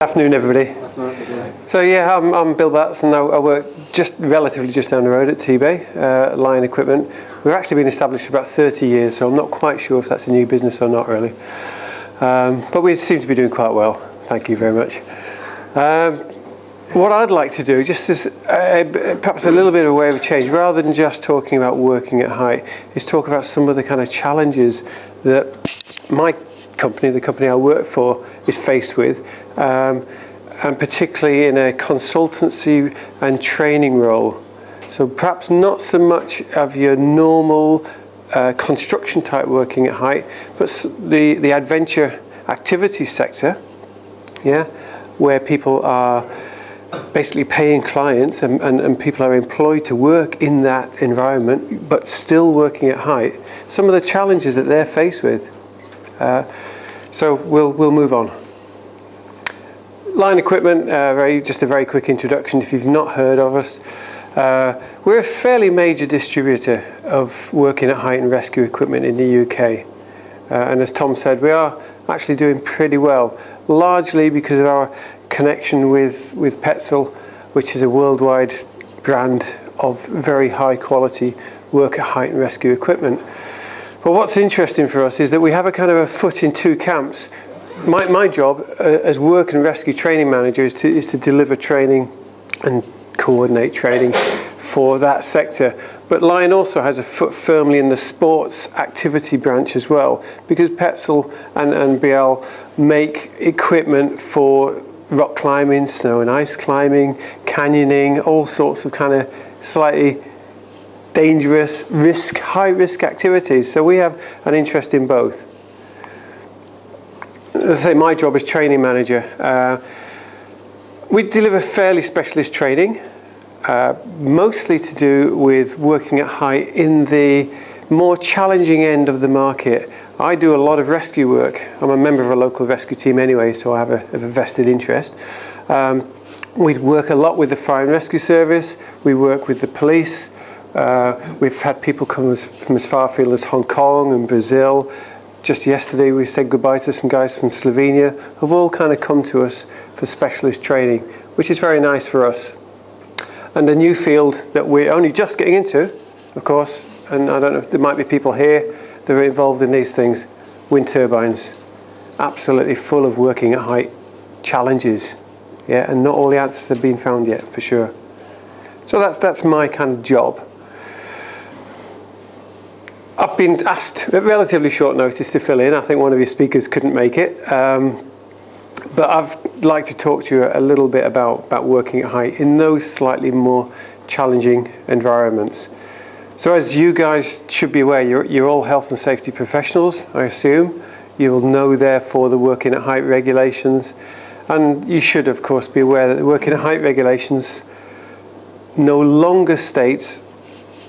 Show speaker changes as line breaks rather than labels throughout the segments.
Afternoon, everybody. So yeah, I'm Bill Batson. I work relatively just down the road at T-Bay, Lyon Equipment. We've actually been established for about 30 years, so I'm not quite sure if that's a new business or not really. But we seem to be doing quite well. Thank you very much. What I'd like to do, just as perhaps a little bit of a way of change, rather than just talking about working at height, is talk about some of the kind of challenges that my company, the company I work for, is faced with, and particularly in a consultancy and training role. So perhaps not so much of your normal construction type working at height, but the adventure activity sector, where people are basically paying clients and people are employed to work in that environment, but still working at height. Some of the challenges that they're faced with. So we'll move on. Lyon Equipment, just a very quick introduction if you've not heard of us. We're a fairly major distributor of working at height and rescue equipment in the UK. And as Tom said, we are actually doing pretty well, largely because of our connection with Batson, which is a worldwide brand of very high quality work at height and rescue equipment. But what's interesting for us is that we have a kind of a foot in two camps. My job as work and rescue training manager is to deliver training and coordinate training for that sector. But Lyon also has a foot firmly in the sports activity branch as well, because Batson and BL make equipment for rock climbing, snow and ice climbing, canyoning, all sorts of kind of slightly dangerous, high risk activities. So we have an interest in both. As I say, my job is training manager. We deliver fairly specialist training, mostly to do with working at height in the more challenging end of the market. I do a lot of rescue work. I'm a member of a local rescue team anyway, so I have a vested interest. We work a lot with the fire and rescue service. We work with the police. We've had people come from as far afield as Hong Kong and Brazil. Just yesterday we said goodbye to some guys from Slovenia who've all kind of come to us for specialist training, which is very nice for us. And a new field that we're only just getting into, of course, and I don't know if there might be people here that are involved in these things, wind turbines. Absolutely full of working at height challenges, and not all the answers have been found yet, for sure. So that's my kind of job. I've been asked at relatively short notice to fill in. I think one of your speakers couldn't make it. But I'd like to talk to you a little bit about working at height in those slightly more challenging environments. So as you guys should be aware, you're all health and safety professionals, I assume. You'll know, therefore, the working at height regulations. And you should, of course, be aware that the working at height regulations no longer states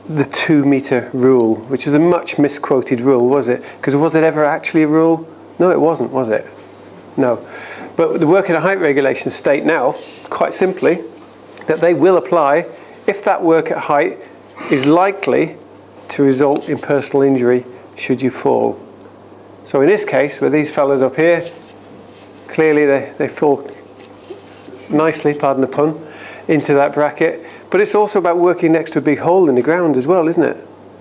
the 2-meter rule, which is a much misquoted rule, was it? Because was it ever actually a rule? No, it wasn't, was it? No. But the working at height regulations state now, quite simply, that they will apply if that work at height is likely to result in personal injury should you fall. So in this case, with these fellas up here, clearly they fall nicely, pardon the pun, into that bracket. But it's also about working next to a big hole in the ground as well, isn't it?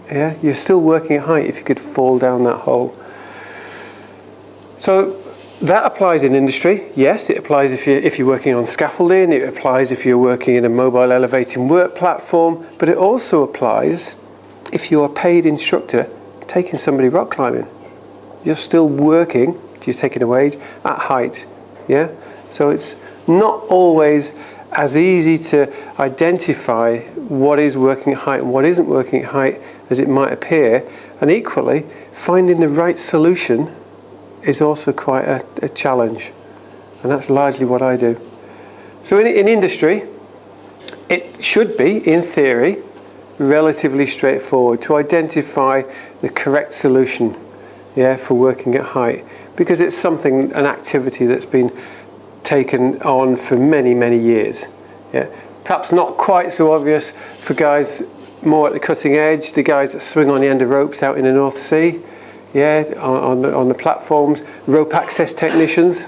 Yeah, you're still working at height if you could fall down that hole. So that applies in industry. Yes, it applies if you're working on scaffolding. It applies if you're working in a mobile elevating work platform. But it also applies if you're a paid instructor taking somebody rock climbing. You're still working, you're taking a wage, at height. Yeah. So it's not always as easy to identify what is working at height and what isn't working at height as it might appear. And equally, finding the right solution is also quite a challenge. And that's largely what I do. So in industry, it should be, in theory, relatively straightforward to identify the correct solution for working at height, because it's an activity that's been taken on for many, many years. Perhaps not quite so obvious for guys more at the cutting edge, the guys that swing on the end of ropes out in the North Sea, on the platforms, rope access technicians.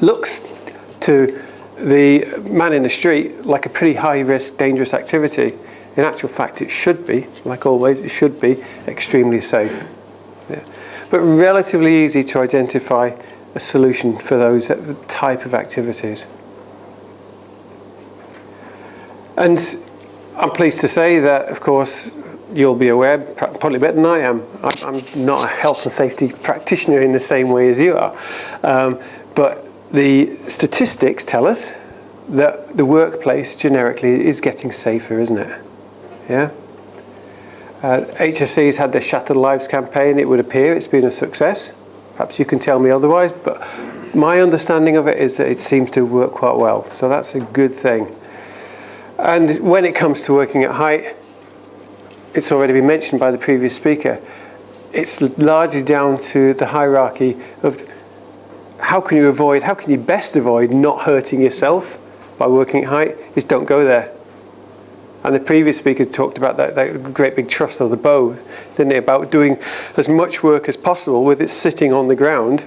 Looks to the man in the street like a pretty high risk, dangerous activity. In actual fact, it should be, like always, it should be extremely safe. Yeah. But relatively easy to identify a solution for those type of activities. And I'm pleased to say that, of course, you'll be aware, probably better than I am. I'm not a health and safety practitioner in the same way as you are. But the statistics tell us that the workplace generically is getting safer, isn't it? Yeah. HSE's had their Shattered Lives campaign. It would appear it's been a success. Perhaps you can tell me otherwise, but my understanding of it is that it seems to work quite well. So that's a good thing. And when it comes to working at height, it's already been mentioned by the previous speaker, it's largely down to the hierarchy of how can you best avoid not hurting yourself by working at height, is don't go there. And the previous speaker talked about that great big thrust of the bow, didn't he, about doing as much work as possible with it sitting on the ground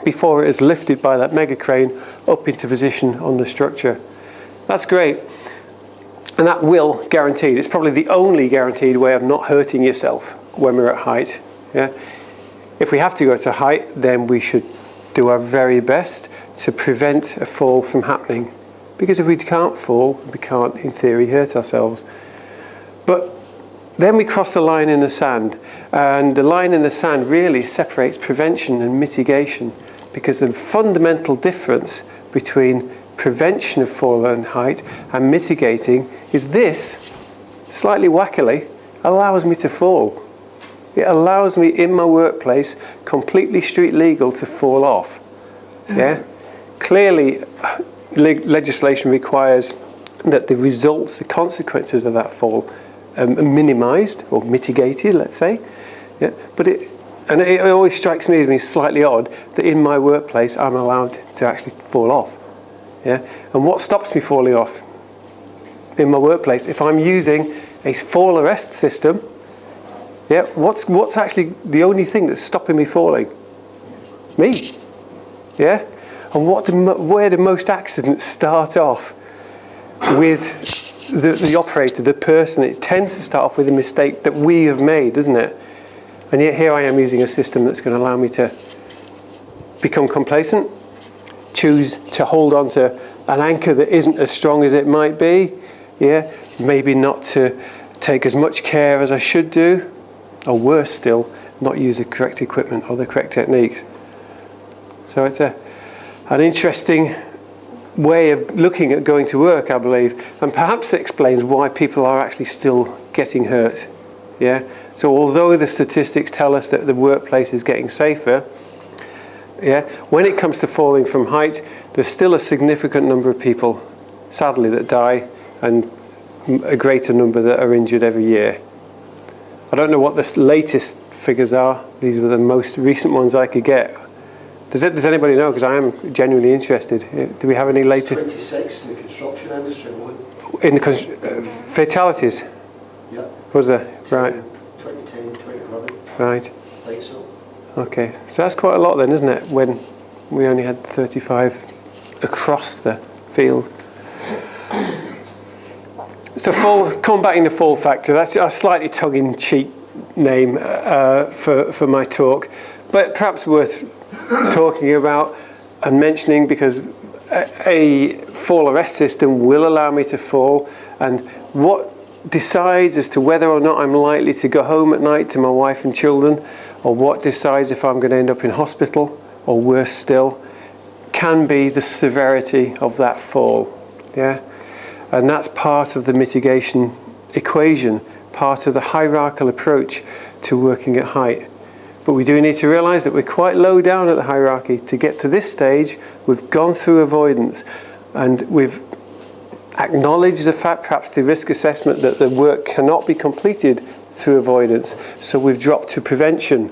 before it is lifted by that mega crane up into position on the structure. That's great. And that will guaranteed. It's probably the only guaranteed way of not hurting yourself when we're at height. Yeah? If we have to go to height, then we should do our very best to prevent a fall from happening. Because if we can't fall, we can't, in theory, hurt ourselves. But then we cross a line in the sand. And the line in the sand really separates prevention and mitigation. Because the fundamental difference between prevention of fall and height and mitigating is this, slightly wackily, allows me to fall. It allows me in my workplace, completely street legal, to fall off. Yeah? Clearly, legislation requires that the results, the consequences of that fall are minimised or mitigated, let's say. Yeah? But it always strikes me as slightly odd that in my workplace I'm allowed to actually fall off. Yeah? And what stops me falling off in my workplace? If I'm using a fall arrest system, yeah, what's actually the only thing that's stopping me falling? Me. Yeah? And where do most accidents start off? With the operator, the person. It tends to start off with a mistake that we have made, doesn't it? And yet here I am using a system that's going to allow me to become complacent, choose to hold on to an anchor that isn't as strong as it might be, yeah, maybe not to take as much care as I should do, or worse still, not use the correct equipment or the correct techniques. So it's an interesting way of looking at going to work, I believe, and perhaps it explains why people are actually still getting hurt. Yeah. So although the statistics tell us that the workplace is getting safer, yeah, when it comes to falling from height, there's still a significant number of people, sadly, that die, and a greater number that are injured every year. I don't know what the latest figures are. These were the most recent ones I could get. Does anybody know? Because I am genuinely interested. Do we have any later?
26 in the construction industry.
In the fatalities?
Yeah.
Was there? Right.
2010, 2011.
Right.
Like so.
Okay. So that's quite a lot then, isn't it? When we only had 35 across the field. So combating the fall factor, that's a slightly tongue-in-cheek name for my talk, but perhaps worth talking about and mentioning, because a fall arrest system will allow me to fall, and what decides as to whether or not I'm likely to go home at night to my wife and children, or what decides if I'm going to end up in hospital, or worse still, can be the severity of that fall. Yeah? And that's part of the mitigation equation, part of the hierarchical approach to working at height. But we do need to realise that we're quite low down at the hierarchy. To get to this stage, we've gone through avoidance, and we've acknowledged the fact, perhaps the risk assessment, that the work cannot be completed through avoidance. So we've dropped to prevention.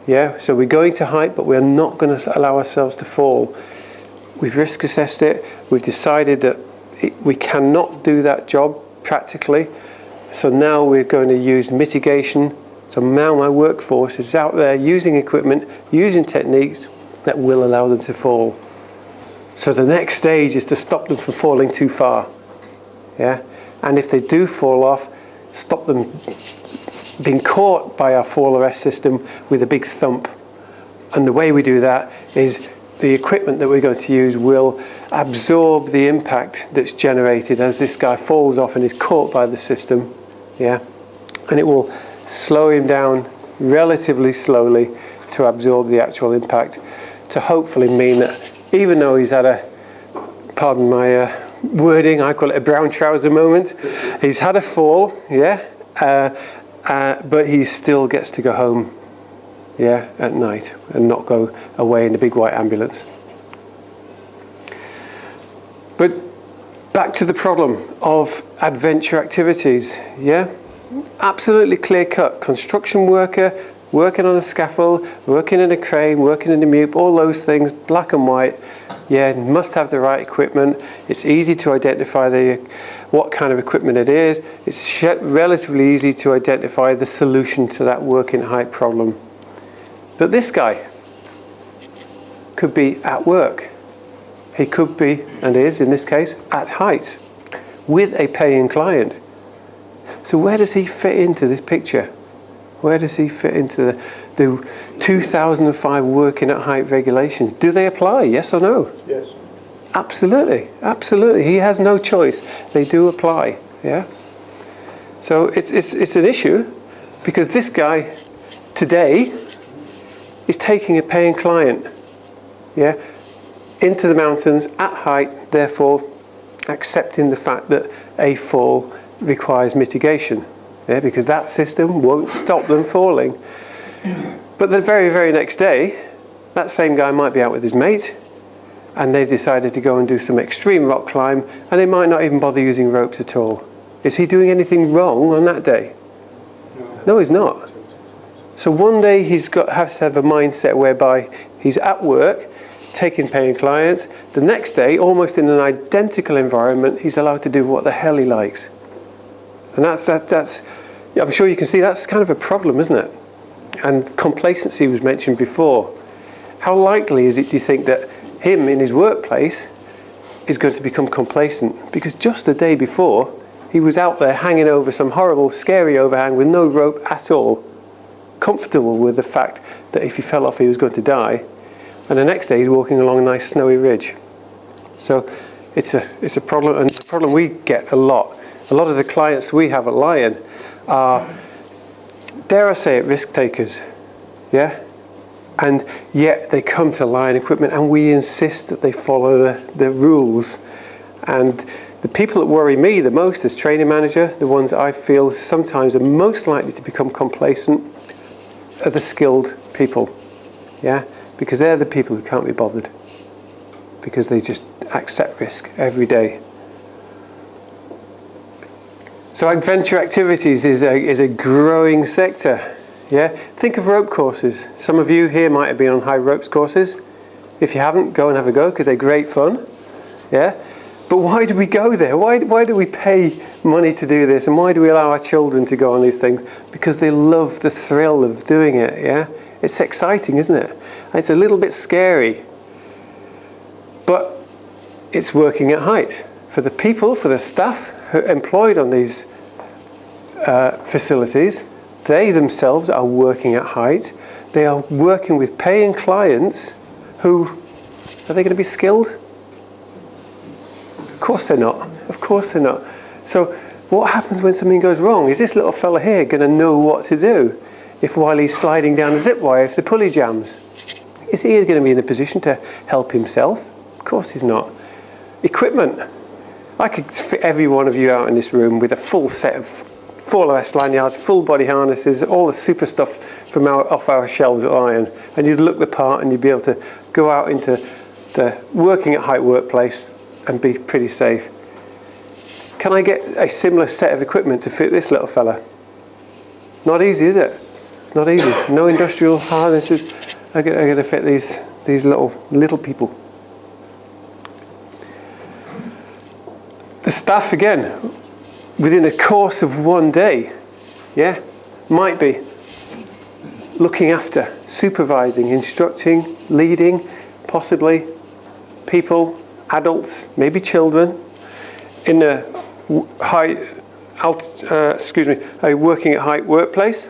Yeah? So we're going to height, but we're not going to allow ourselves to fall. We've risk assessed it. We've decided that we cannot do that job practically. So now we're going to use mitigation. So now my workforce is out there using equipment, using techniques that will allow them to fall. So the next stage is to stop them from falling too far. Yeah? And if they do fall off, stop them being caught by our fall arrest system with a big thump. And the way we do that is the equipment that we're going to use will absorb the impact that's generated as this guy falls off and is caught by the system. Yeah? And it will slow him down relatively slowly to absorb the actual impact, to hopefully mean that even though he's had a, pardon my wording, I call it a brown trouser moment, he's had a fall, yeah, but he still gets to go home, yeah, at night and not go away in a big white ambulance. But back to the problem of adventure activities, yeah, absolutely clear cut. Construction worker, working on a scaffold, working in a crane, working in a mute, all those things, black and white. Yeah, must have the right equipment. It's easy to identify what kind of equipment it is. It's relatively easy to identify the solution to that working height problem. But this guy could be at work. He could be, and is in this case, at height with a paying client. So where does he fit into this picture? Where does he fit into the 2005 working at height regulations? Do they apply? Yes or no?
Yes.
Absolutely, absolutely. He has no choice. They do apply. Yeah. So it's an issue because this guy today is taking a paying client. Yeah. Into the mountains at height, therefore accepting the fact that a fall requires mitigation. Yeah, because that system won't stop them falling. But the very, very next day, that same guy might be out with his mate, and they've decided to go and do some extreme rock climb, and they might not even bother using ropes at all. Is he doing anything wrong on that day? No, he's not. So one day has to have a mindset whereby he's at work, taking paying clients. The next day, almost in an identical environment, he's allowed to do what the hell he likes. And that's I'm sure you can see that's kind of a problem, isn't it? And complacency was mentioned before. How likely is it, do you think, that him in his workplace is going to become complacent? Because just the day before, he was out there hanging over some horrible, scary overhang with no rope at all, comfortable with the fact that if he fell off, he was going to die. And the next day, he's walking along a nice snowy ridge. So it's a problem, and it's a problem we get a lot. A lot of the clients we have at Lyon are, dare I say it, risk takers, yeah? And yet they come to Lyon Equipment and we insist that they follow the rules. And the people that worry me the most as training manager, the ones I feel sometimes are most likely to become complacent, are the skilled people, yeah? Because they're the people who can't be bothered, because they just accept risk every day. So adventure activities is a growing sector. Yeah, think of rope courses. Some of you here might have been on high ropes courses. If you haven't, go and have a go because they're great fun. Yeah, but why do we go there? Why do we pay money to do this, and why do we allow our children to go on these things? Because they love the thrill of doing it. Yeah, it's exciting, isn't it? And it's a little bit scary, but it's working at height for the people, for the staff who are employed on these facilities. They themselves are working at height. They are working with paying clients who, are they going to be skilled? Of course they're not. Of course they're not. So what happens when something goes wrong? Is this little fella here going to know what to do if while he's sliding down a zip wire, if the pulley jams? Is he going to be in a position to help himself? Of course he's not. Equipment. I could fit every one of you out in this room with a full set of fall arrest lanyards, full body harnesses, all the super stuff from off our shelves at Lyon, and you'd look the part and you'd be able to go out into the working at height workplace and be pretty safe. Can I get a similar set of equipment to fit this little fella? Not easy, is it? It's not easy. No industrial harnesses are going to fit these little people. The staff, again, within the course of one day, yeah, might be looking after, supervising, instructing, leading, possibly people adults, maybe children, in a a working at height workplace.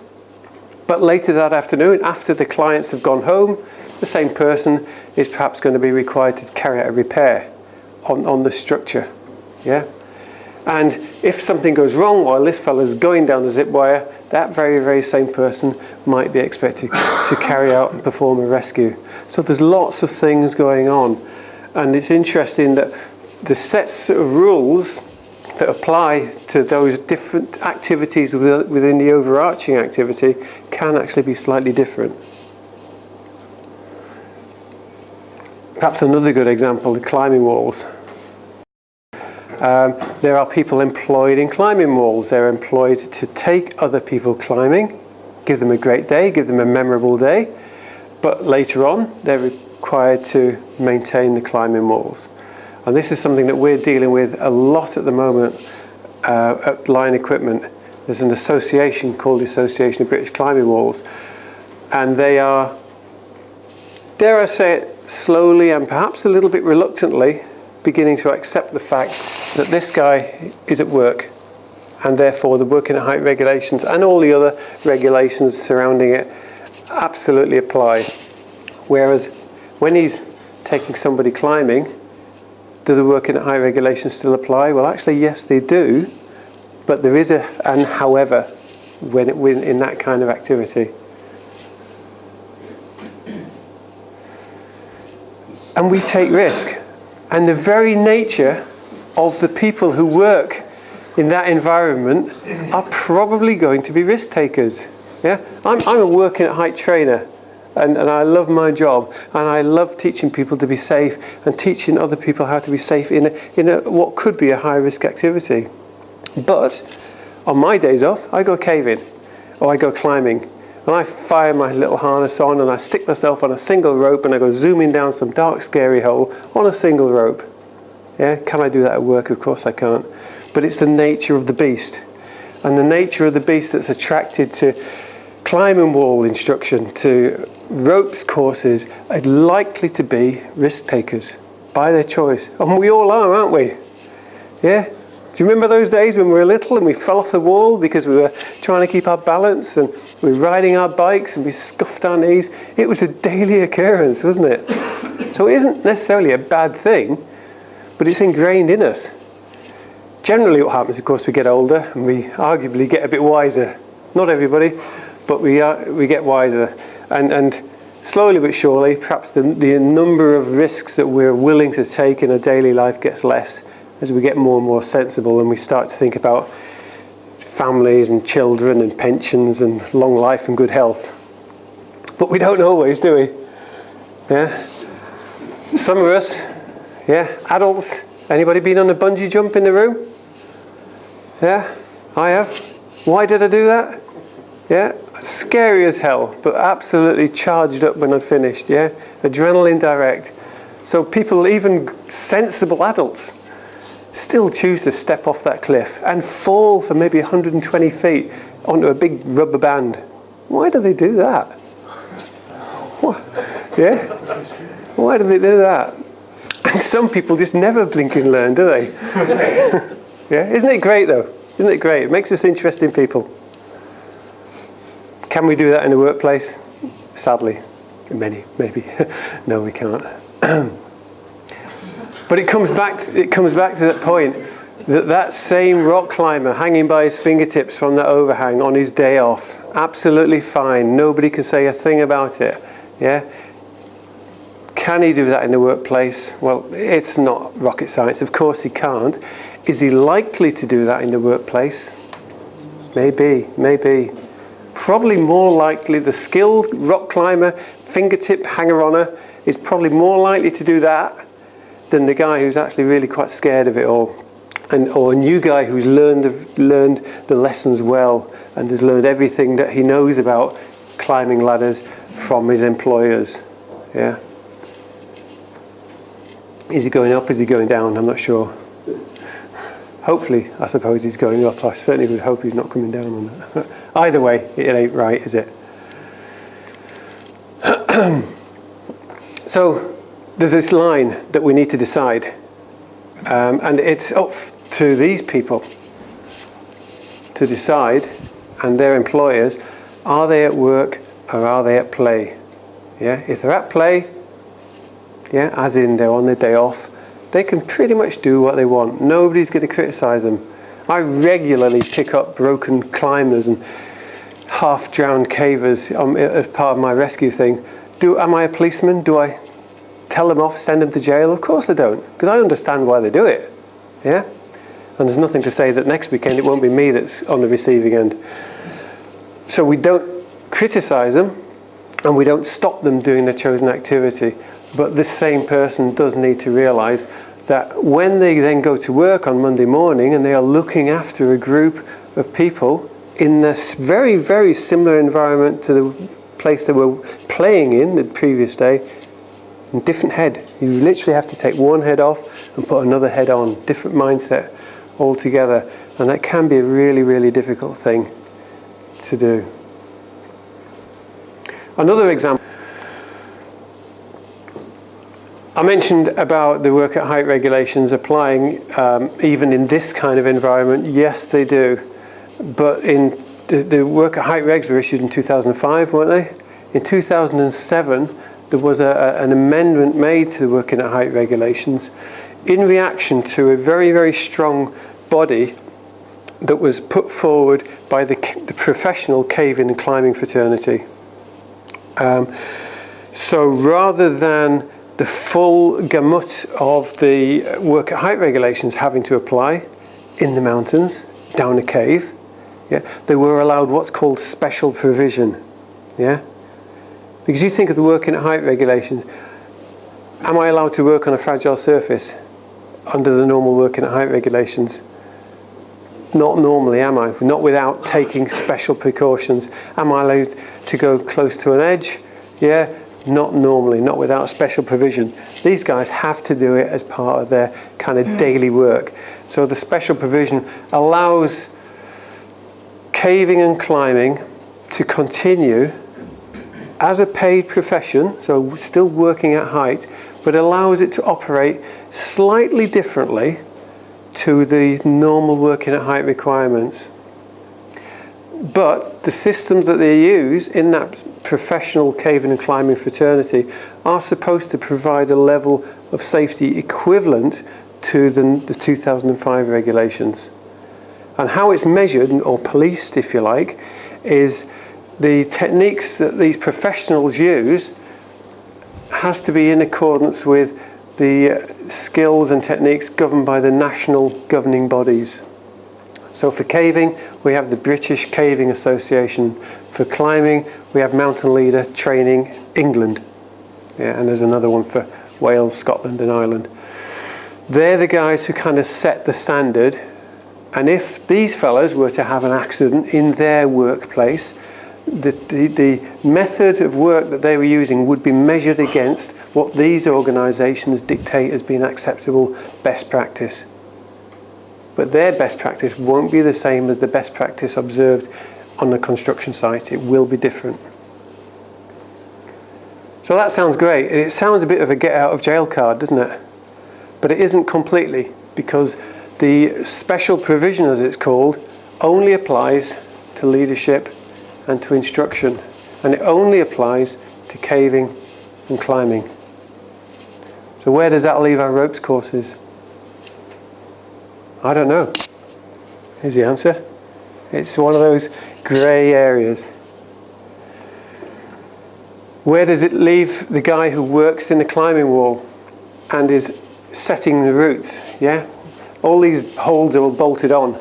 But later that afternoon, after the clients have gone home, the same person is perhaps going to be required to carry out a repair on the structure. Yeah? And if something goes wrong while this fella's going down the zip wire, that very, very same person might be expected to carry out and perform a rescue. So there's lots of things going on. And it's interesting that the sets of rules that apply to those different activities within the overarching activity can actually be slightly different. Perhaps another good example, the climbing walls. There are people employed in climbing walls. They're employed to take other people climbing, give them a great day, give them a memorable day, but later on they're required to maintain the climbing walls. And this is something that we're dealing with a lot at the moment at Lyon Equipment. There's an association called the Association of British Climbing Walls, and they are, dare I say it, slowly and perhaps a little bit reluctantly beginning to accept the fact that this guy is at work, and therefore the working at height regulations and all the other regulations surrounding it absolutely apply. Whereas when he's taking somebody climbing, do the working at height regulations still apply? Well, actually, yes, they do, but there is an however when in that kind of activity. And we take risk. And the very nature of the people who work in that environment are probably going to be risk takers. Yeah? I'm a working at height trainer, and I love my job, and I love teaching people to be safe and teaching other people how to be safe in what could be a high risk activity. But on my days off, I go caving or I go climbing. And I fire my little harness on and I stick myself on a single rope and I go zooming down some dark, scary hole on a single rope. Yeah, can I do that at work? Of course I can't. But it's the nature of the beast. And the nature of the beast that's attracted to climbing wall instruction, to ropes courses, are likely to be risk takers by their choice. And we all are, aren't we? Yeah? Do you remember those days when we were little and we fell off the wall because we were trying to keep our balance, and we were riding our bikes and we scuffed our knees? It was a daily occurrence, wasn't it? So it isn't necessarily a bad thing, but it's ingrained in us. Generally what happens, of course, we get older and we arguably get a bit wiser. Not everybody, but we get wiser. And slowly but surely, perhaps the number of risks that we're willing to take in a daily life gets less as we get more and more sensible and we start to think about families and children and pensions and long life and good health. But we don't always, do we? Yeah. Some of us, yeah, adults. Anybody been on a bungee jump in the room? Yeah, I have. Why did I do that? Yeah, scary as hell, but absolutely charged up when I finished, yeah? Adrenaline direct. So people, even sensible adults, still choose to step off that cliff and fall for maybe 120 feet onto a big rubber band. Why do they do that? What? Yeah? Why do they do that? And some people just never blink and learn, do they? Yeah? Isn't it great, though? Isn't it great? It makes us interesting people. Can we do that in the workplace? Sadly. Many, maybe. No, we can't. But it comes back to that point that same rock climber hanging by his fingertips from the overhang on his day off, absolutely fine. Nobody can say a thing about it. Yeah? Can he do that in the workplace? Well, it's not rocket science. Of course he can't. Is he likely to do that in the workplace? Maybe, maybe. Probably more likely the skilled rock climber, fingertip hanger-oner, is probably more likely to do that than the guy who's actually really quite scared of it all, or a new guy who's learned the lessons well and has learned everything that he knows about climbing ladders from his employers. Yeah. Is he going up? Is he going down? I'm not sure. Hopefully, I suppose he's going up. I certainly would hope he's not coming down on that. Either way, it ain't right, is it? So there's this line that we need to decide. And it's up to these people to decide, and their employers, are they at work or are they at play? Yeah, if they're at play, yeah, as in they're on their day off, they can pretty much do what they want. Nobody's going to criticize them. I regularly pick up broken climbers and half-drowned cavers as part of my rescue thing. Am I a policeman? Do I tell them off, send them to jail? Of course I don't, because I understand why they do it. Yeah? And there's nothing to say that next weekend it won't be me that's on the receiving end. So we don't criticize them, and we don't stop them doing their chosen activity. But this same person does need to realize that when they then go to work on Monday morning and they are looking after a group of people in this very, very similar environment to the place they were playing in the previous day, different head. You literally have to take one head off and put another head on, different mindset altogether. And that can be a really, really difficult thing to do. Another example, I mentioned about the work at height regulations applying even in this kind of environment. Yes, they do. But in the work at height regs were issued in 2005, weren't they? In 2007, there was an amendment made to the working at height regulations in reaction to a very, very strong body that was put forward by the professional caving and climbing fraternity. So rather than the full gamut of the work at height regulations having to apply in the mountains, down a cave, yeah, they were allowed what's called special provision. Yeah? Because you think of the working at height regulations, am I allowed to work on a fragile surface under the normal working at height regulations? Not normally, am I? Not without taking special precautions. Am I allowed to go close to an edge? Yeah, not normally, not without special provision. These guys have to do it as part of their kind of daily work. So the special provision allows caving and climbing to continue as a paid profession, so still working at height, but allows it to operate slightly differently to the normal working at height requirements. But the systems that they use in that professional caving and climbing fraternity are supposed to provide a level of safety equivalent to the 2005 regulations. And how it's measured, or policed if you like, is the techniques that these professionals use has to be in accordance with the skills and techniques governed by the national governing bodies. So for caving, we have the British Caving Association. For climbing, we have Mountain Leader Training England. Yeah, and there's another one for Wales, Scotland and Ireland. They're the guys who kind of set the standard. And if these fellas were to have an accident in their workplace, the method of work that they were using would be measured against what these organisations dictate as being acceptable best practice. But their best practice won't be the same as the best practice observed on the construction site. It will be different. So that sounds great. It sounds a bit of a get out of jail card, doesn't it? But it isn't completely, because the special provision, as it's called, only applies to leadership and to instruction, and it only applies to caving and climbing. So where does that leave our ropes courses? I don't know. Here's the answer. It's one of those grey areas. Where does it leave the guy who works in the climbing wall and is setting the routes? Yeah, all these holds are all bolted on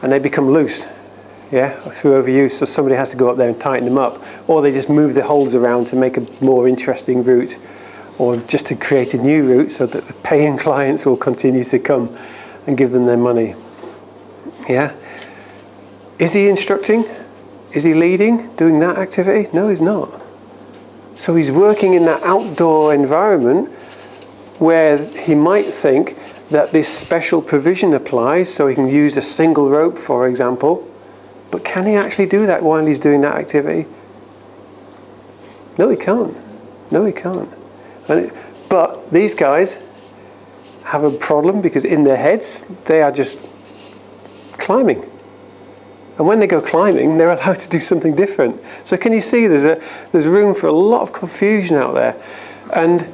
and they become loose, yeah, through overuse, so somebody has to go up there and tighten them up, or they just move the holds around to make a more interesting route, or just to create a new route so that the paying clients will continue to come and give them their money. Yeah. Is he instructing? Is he leading, doing that activity? No, he's not. So he's working in that outdoor environment where he might think that this special provision applies, so he can use a single rope, for example. But can he actually do that while he's doing that activity? No, he can't. No, he can't. But these guys have a problem because in their heads they are just climbing. And when they go climbing, they're allowed to do something different. So can you see there's room for a lot of confusion out there. And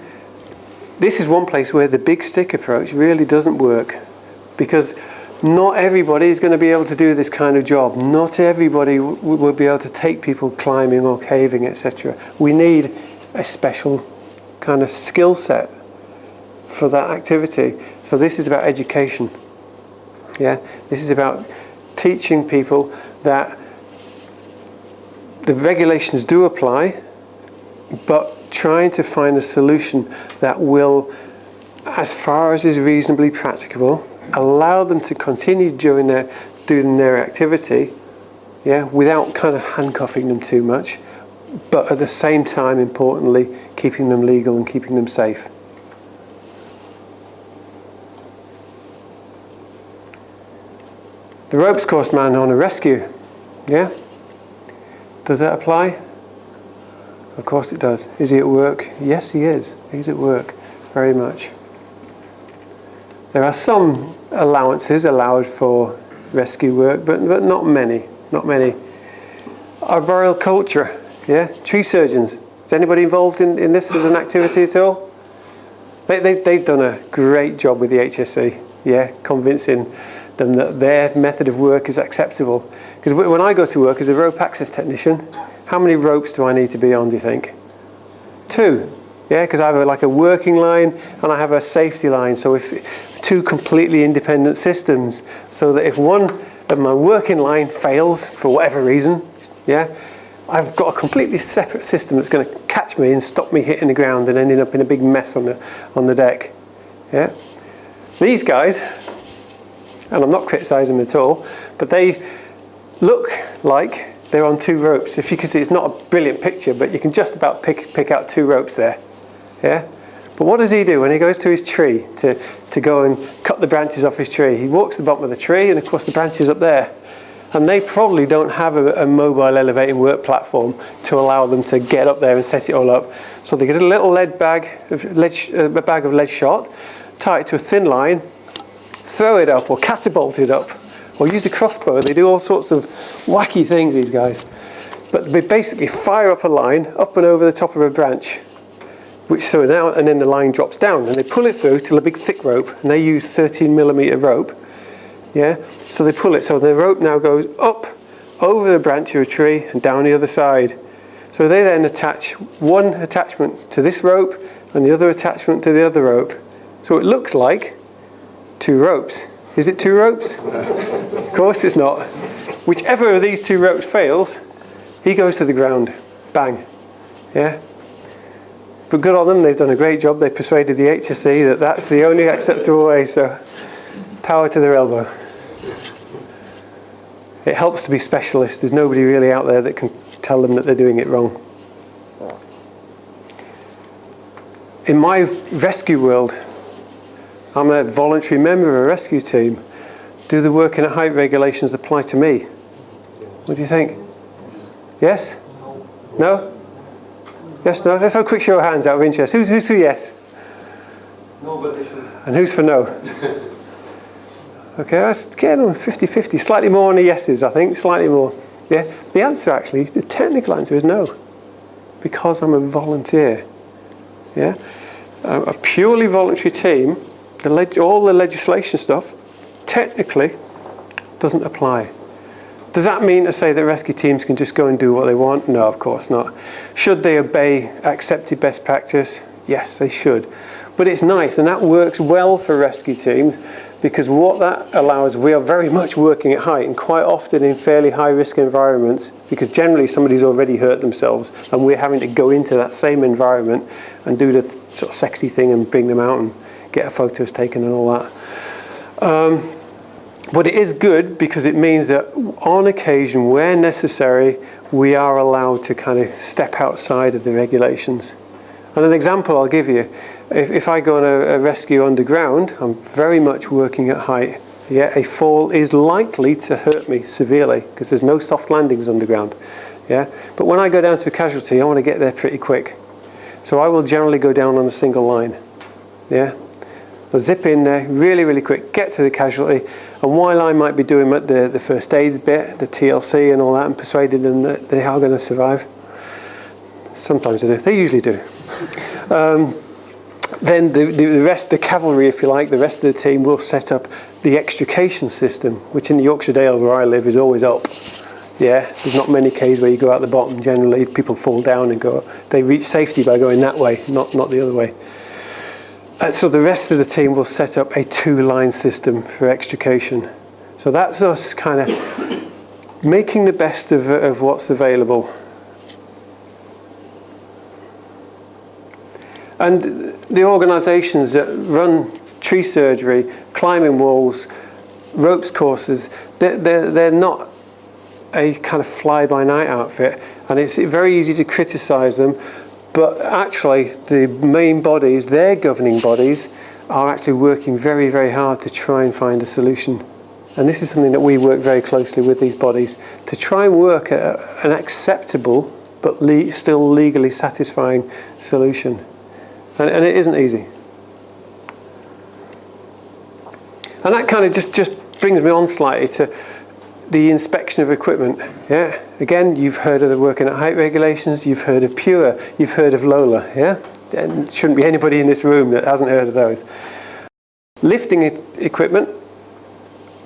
this is one place where the big stick approach really doesn't work, because not everybody is going to be able to do this kind of job. Not everybody will be able to take people climbing or caving, etc. We need a special kind of skill set for that activity. So this is about education. Yeah, this is about teaching people that the regulations do apply, but trying to find a solution that will, as far as is reasonably practicable, allow them to continue doing their activity, yeah, without kind of handcuffing them too much, but at the same time, importantly, keeping them legal and keeping them safe. The ropes course man on a rescue, yeah? Does that apply? Of course it does. Is he at work? Yes, he is. He's at work, very much. There are some allowances allowed for rescue work, but not many, not many. Arboreal culture, yeah? Tree surgeons. Is anybody involved in this as an activity at all? They've done a great job with the HSE, yeah, convincing them that their method of work is acceptable. Because when I go to work as a rope access technician, how many ropes do I need to be on, do you think? 2. Yeah, because I have like a working line and I have a safety line. So if 2 completely independent systems, so that if one of my working line fails for whatever reason, yeah, I've got a completely separate system that's going to catch me and stop me hitting the ground and ending up in a big mess on the deck. Yeah, these guys, and I'm not criticising them at all, but they look like they're on 2 ropes. If you can see, it's not a brilliant picture, but you can just about pick out 2 ropes there. Yeah? But what does he do when he goes to his tree to go and cut the branches off his tree? He walks to the bottom of the tree, and of course the branch is up there. And they probably don't have a mobile elevating work platform to allow them to get up there and set it all up. So they get a little a bag of lead shot, tie it to a thin line, throw it up or catapult it up, or use a crossbow. They do all sorts of wacky things, these guys. But they basically fire up a line up and over the top of a branch, and then the line drops down, and they pull it through to a big thick rope, and they use 13mm rope. Yeah, so they pull it, so the rope now goes up over the branch of a tree and down the other side. So they then attach one attachment to this rope and the other attachment to the other rope. So it looks like 2 ropes. Is it 2 ropes? Of course it's not. Whichever of these 2 ropes fails, he goes to the ground. Bang. Yeah? But good on them, they've done a great job. They persuaded the HSE that that's the only acceptable way, so power to their elbow. It helps to be specialist. There's nobody really out there that can tell them that they're doing it wrong. In my rescue world, I'm a voluntary member of a rescue team. Do the working at height regulations apply to me? What do you think? Yes? No? Yes, no? Let's have a quick show of hands out of interest. Who's for yes?
No, but they should.
And who's for no? Okay, that's getting on 50-50. Slightly more on the yeses, I think. Slightly more. Yeah. The answer, actually, the technical answer is no. Because I'm a volunteer. Yeah. A purely voluntary team, all the legislation stuff, technically, doesn't apply. Does that mean to say that rescue teams can just go and do what they want? No, of course not. Should they obey accepted best practice? Yes, they should. But it's nice, and that works well for rescue teams, because what that allows, we are very much working at height, and quite often in fairly high-risk environments, because generally somebody's already hurt themselves, and we're having to go into that same environment and do the sort of sexy thing and bring them out and get our photos taken and all that. But it is good because it means that on occasion, where necessary, we are allowed to kind of step outside of the regulations. And an example I'll give you, if I go on a rescue underground, I'm very much working at height. Yeah, a fall is likely to hurt me severely because there's no soft landings underground. Yeah, but when I go down to a casualty, I want to get there pretty quick. So I will generally go down on a single line. Yeah. They'll zip in there really, really quick, get to the casualty, and while I might be doing the first aid bit, the TLC and all that, and persuading them that they are going to survive, sometimes they do, they usually do. Then the rest, the cavalry, if you like, the rest of the team will set up the extrication system, which in the Yorkshire Dales where I live is always up. Yeah, there's not many caves where you go out the bottom. Generally, people fall down and go. They reach safety by going that way, not the other way. So the rest of the team will set up a 2-line system for extrication. So that's us kind of making the best of what's available. And the organisations that run tree surgery, climbing walls, ropes courses, they're not a kind of fly-by-night outfit, and it's very easy to criticise them, but actually the main bodies, their governing bodies, are actually working very, very hard to try and find a solution. And this is something that we work very closely with these bodies to try and work at an acceptable but still legally satisfying solution. And it isn't easy. And that kind of just brings me on slightly to the inspection of equipment. Yeah. Again, you've heard of the working at height regulations, you've heard of PURE, you've heard of LOLA. Yeah. And there shouldn't be anybody in this room that hasn't heard of those. Lifting equipment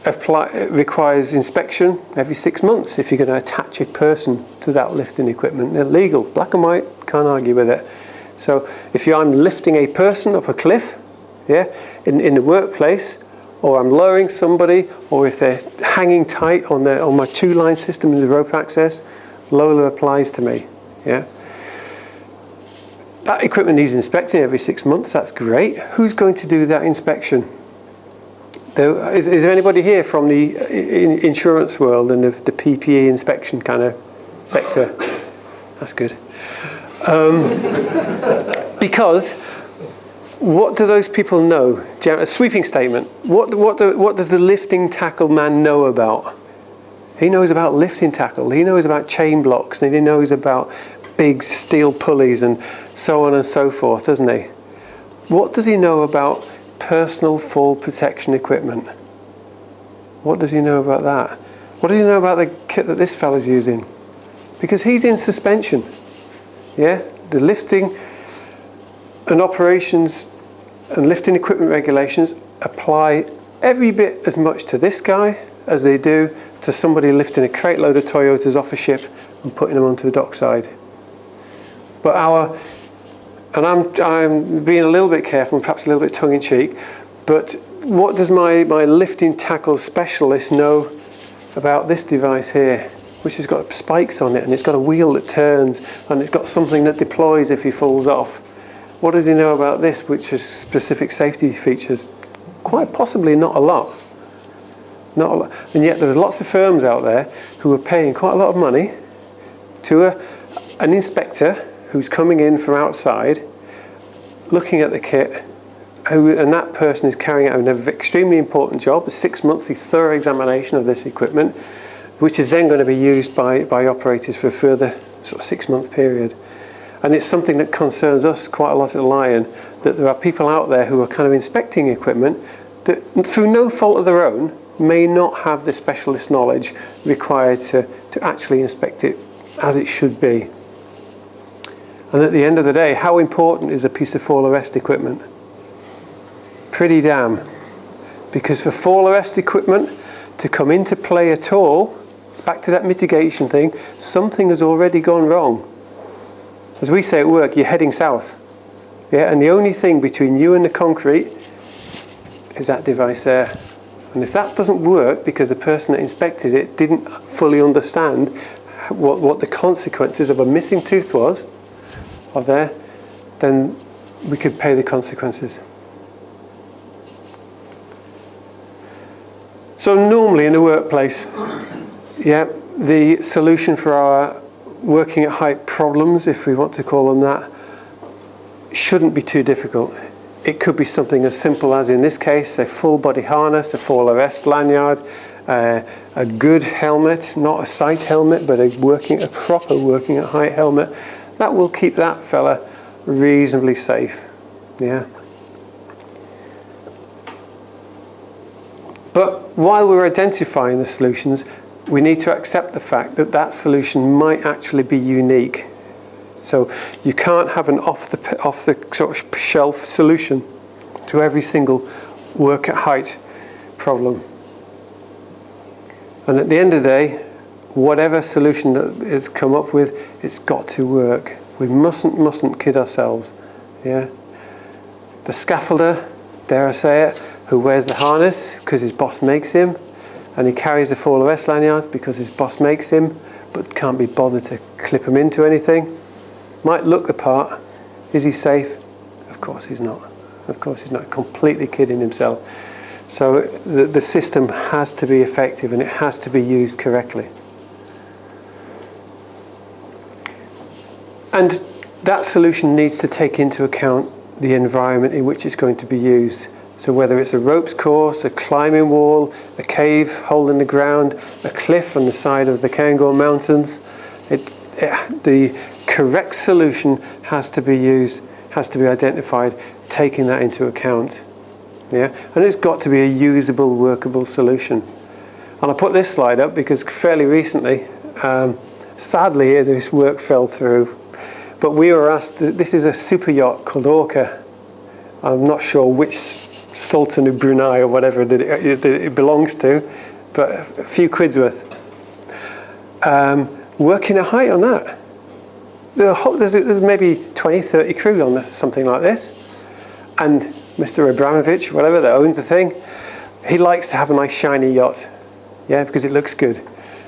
requires inspection every 6 months if you're going to attach a person to that lifting equipment. They're legal, black and white, can't argue with it. So if I'm lifting a person up a cliff, yeah, in the workplace, or I'm lowering somebody, or if they're hanging tight on my 2-line system in the rope access, LOLA applies to me. Yeah. That equipment needs inspecting every 6 months. That's great. Who's going to do that inspection? Is there anybody here from the insurance world and the PPE inspection kind of sector? That's good. Because what do those people know? A sweeping statement. What does the lifting tackle man know about? He knows about lifting tackle. He knows about chain blocks, and he knows about big steel pulleys and so on and so forth, doesn't he? What does he know about personal fall protection equipment? What does he know about that? What does he know about the kit that this fella's using? Because he's in suspension. Yeah, the lifting and operations and lifting equipment regulations apply every bit as much to this guy as they do to somebody lifting a crate load of Toyotas off a ship and putting them onto the dockside. But I'm being a little bit careful and perhaps a little bit tongue-in-cheek, but what does my lifting tackle specialist know about this device here, which has got spikes on it, and it's got a wheel that turns, and it's got something that deploys if he falls off? What does he know about this, which has specific safety features? Quite possibly not a lot. Not a lot. And yet there's lots of firms out there who are paying quite a lot of money to an inspector who's coming in from outside, looking at the kit, and that person is carrying out an extremely important job, a 6-monthly thorough examination of this equipment, which is then going to be used by operators for a further sort of 6-month period. And it's something that concerns us quite a lot at Lyon, that there are people out there who are kind of inspecting equipment that, through no fault of their own, may not have the specialist knowledge required to actually inspect it as it should be. And at the end of the day, how important is a piece of fall arrest equipment? Pretty damn. Because for fall arrest equipment to come into play at all, it's back to that mitigation thing, something has already gone wrong. As we say at work, you're heading south. Yeah, and the only thing between you and the concrete is that device there. And if that doesn't work because the person that inspected it didn't fully understand what the consequences of a missing tooth was of there, then we could pay the consequences. So normally in the workplace, yeah, the solution for our working at height problems, if we want to call them that, shouldn't be too difficult. It could be something as simple as, in this case, a full body harness, a fall arrest lanyard, a good helmet, not a sight helmet, but a proper working at height helmet. That will keep that fella reasonably safe. Yeah. while we're identifying the solutions, we need to accept the fact that that solution might actually be unique. So you can't have an off the sort of shelf solution to every single work at height problem. And at the end of the day, whatever solution that is come up with, it's got to work. We mustn't kid ourselves. Yeah. The scaffolder, dare I say it, who wears the harness because his boss makes him, and he carries the 4LOS lanyards because his boss makes him, but can't be bothered to clip him into anything. Might look the part. Is he safe? Of course he's not. Of course he's not. Completely kidding himself. So the system has to be effective and it has to be used correctly. And that solution needs to take into account the environment in which it's going to be used. So whether it's a ropes course, a climbing wall, a cave hole in the ground, a cliff on the side of the Cairngorm Mountains, the correct solution has to be used, has to be identified, taking that into account. Yeah? And it's got to be a usable, workable solution. And I put this slide up because fairly recently, sadly this work fell through, but we were asked, this is a super yacht called Orca. I'm not sure which Sultan of Brunei or whatever that it belongs to, but a few quid's worth. Working at height on that. There's maybe 20, 30 crew on something like this. And Mr. Abramovich, whatever, that owns the thing, he likes to have a nice shiny yacht. Yeah, because it looks good.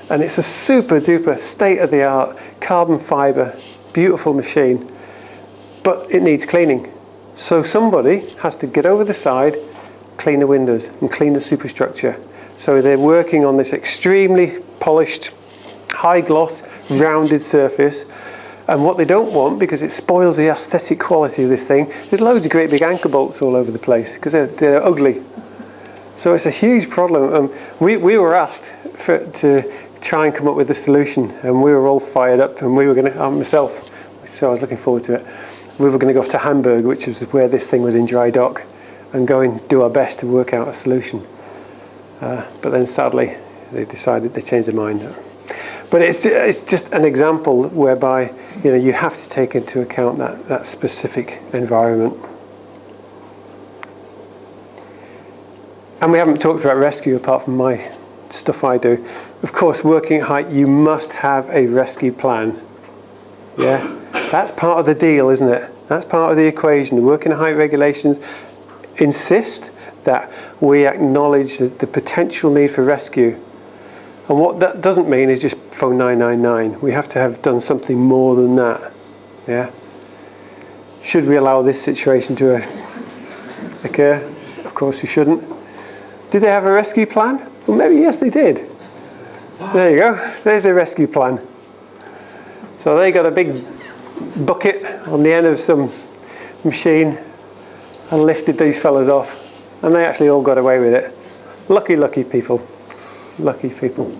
And it's a super duper state-of-the-art carbon fibre, beautiful machine. But it needs cleaning. So somebody has to get over the side, clean the windows and clean the superstructure. So they're working on this extremely polished, high gloss, rounded surface. And what they don't want, because it spoils the aesthetic quality of this thing, there's loads of great big anchor bolts all over the place because they're ugly. So it's a huge problem. We were asked to try and come up with a solution, and we were all fired up, and we were going to, myself, so I was looking forward to it. We were going to go off to Hamburg, which is where this thing was in dry dock, and go and do our best to work out a solution. But then sadly, they changed their mind. But it's just an example whereby you have to take into account that specific environment. And we haven't talked about rescue apart from my stuff I do. Of course, working at height, you must have a rescue plan. Yeah, that's part of the deal, isn't it? That's part of the equation. The working at height regulations insist that we acknowledge the potential need for rescue. And what that doesn't mean is just phone 999. We have to have done something more than that. Yeah. Should we allow this situation to occur? Of course we shouldn't. Did they have a rescue plan? Well, maybe yes, they did. There you go. There's their rescue plan. So they got a big bucket on the end of some machine and lifted these fellas off, and they actually all got away with it. Lucky people. Lucky people.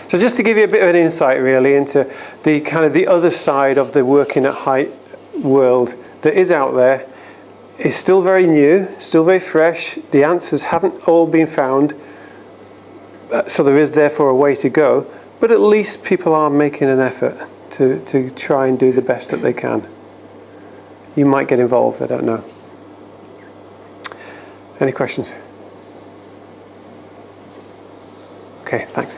So just to give you a bit of an insight really into the kind of the other side of the working at height world that is out there, is still very new, still very fresh. The answers haven't all been found, so there is therefore a way to go, but at least people are making an effort to try and do the best that they can. You might get involved, I don't know. Any questions? Okay, thanks.